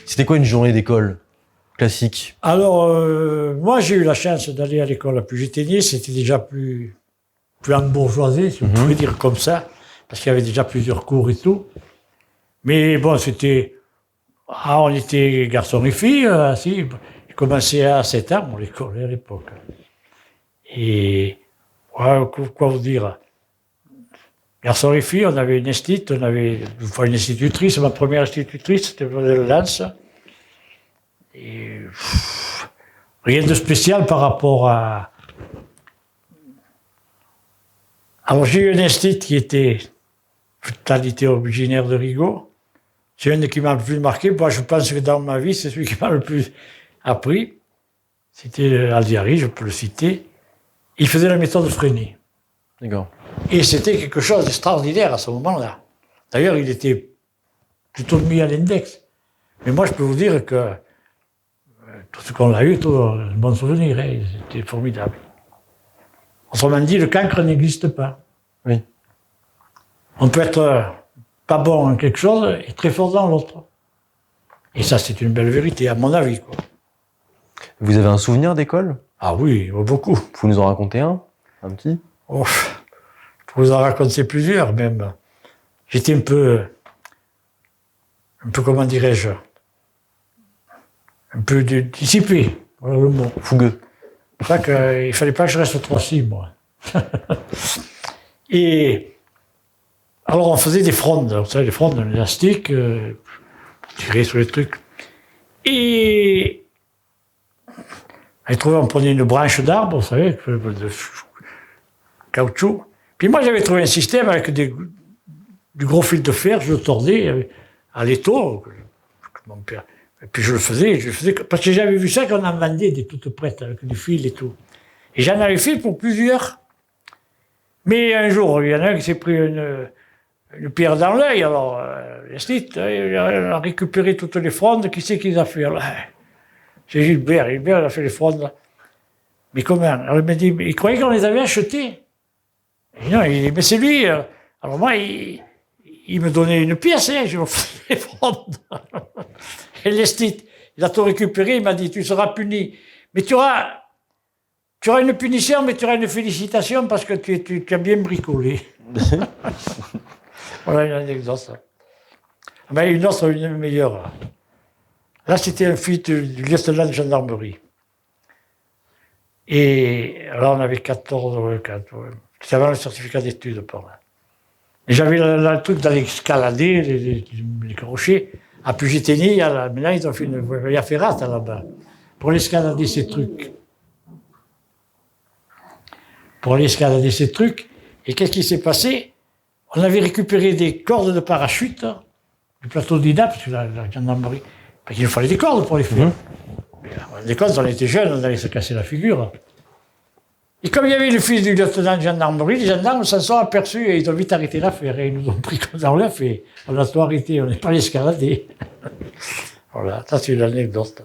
C'était quoi une journée d'école classique? Alors, moi, j'ai eu la chance d'aller à l'école à Puget-Théniers. C'était déjà plus embourgeoisé, si on pouvait dire comme ça, parce qu'il y avait déjà plusieurs cours et tout. Mais bon, c'était... Ah, on était garçons et filles, si. J'ai commencé à 7 ans, mon l'école à l'époque. Et... Ouais, quoi vous dire? Garçons et filles, on avait une une institutrice. Ma première institutrice, c'était Mademoiselle Lance. Et... rien de spécial par rapport à... Alors, j'ai eu un institut qui était totalité originaire de Rigaud. C'est un qui m'a le plus marqué. Moi, je pense que dans ma vie, c'est celui qui m'a le plus appris. C'était Aldiari, je peux le citer. Il faisait la méthode Freinet. D'accord. Et c'était quelque chose d'extraordinaire à ce moment-là. D'ailleurs, il était plutôt mis à l'index. Mais moi, je peux vous dire que tout ce qu'on a eu, tout un bon souvenir, hein, c'était formidable. Autrement dit, le cancre n'existe pas. Oui. On peut être pas bon en quelque chose et très fort dans l'autre. Et ça, c'est une belle vérité, à mon avis, quoi. Vous avez un souvenir d'école? Ah oui, beaucoup. Vous pouvez nous en raconter un petit? Oh, je vous en raconter plusieurs, même. J'étais un peu, comment dirais-je, un peu dissipé, voilà le mot. Fougueux. C'est ça qu'il fallait pas que je reste trop assis, moi. Et alors on faisait des frondes, vous savez, des frondes en élastique, tirer sur les trucs. Et on prenait une branche d'arbre, vous savez, de caoutchouc. Puis moi j'avais trouvé un système avec du gros fil de fer, je le tordais à l'étau, que mon père. Et puis je le faisais, parce que j'avais vu ça qu'on en vendait des toutes prêtes avec du fil et tout. Et j'en avais fait pour plusieurs. Mais un jour, il y en a un qui s'est pris une pierre dans l'œil, alors il a récupéré toutes les frondes, qui c'est qui les a fait? Alors, c'est Gilbert il a fait les frondes. Mais comment? Alors il m'a dit, il croyait qu'on les avait achetées. Et non, mais c'est lui. Alors moi, il me donnait une pièce, hein, je lui faisais les frondes. Et l'esthète, il a tout récupéré, il m'a dit, tu seras puni. Mais tu auras une punition, mais tu auras une félicitation parce que tu as bien bricolé. Voilà une anecdote. Mais une autre, une meilleure. Là, c'était un fils du lieutenant de gendarmerie. Et alors, on avait 14, c'était avant le certificat d'études, par là. Et j'avais le truc d'aller escalader les crochets. À Puget-Théniers, maintenant, ils ont fait il y a Ferrat là-bas, pour aller escalader ces trucs. Et qu'est-ce qui s'est passé? On avait récupéré des cordes de parachute du plateau d'Ida, parce que la gendarmerie, parce qu'il nous fallait des cordes pour les faire. Des cordes, on était jeunes, on allait se casser la figure. Et comme il y avait le fils du lieutenant de gendarmerie, les gendarmes s'en sont aperçus et ils ont vite arrêté l'affaire. Et ils nous ont pris comme ça, on l'a fait. On a tout arrêté, on n'est pas allé escalader. Voilà, ça c'est une anecdote.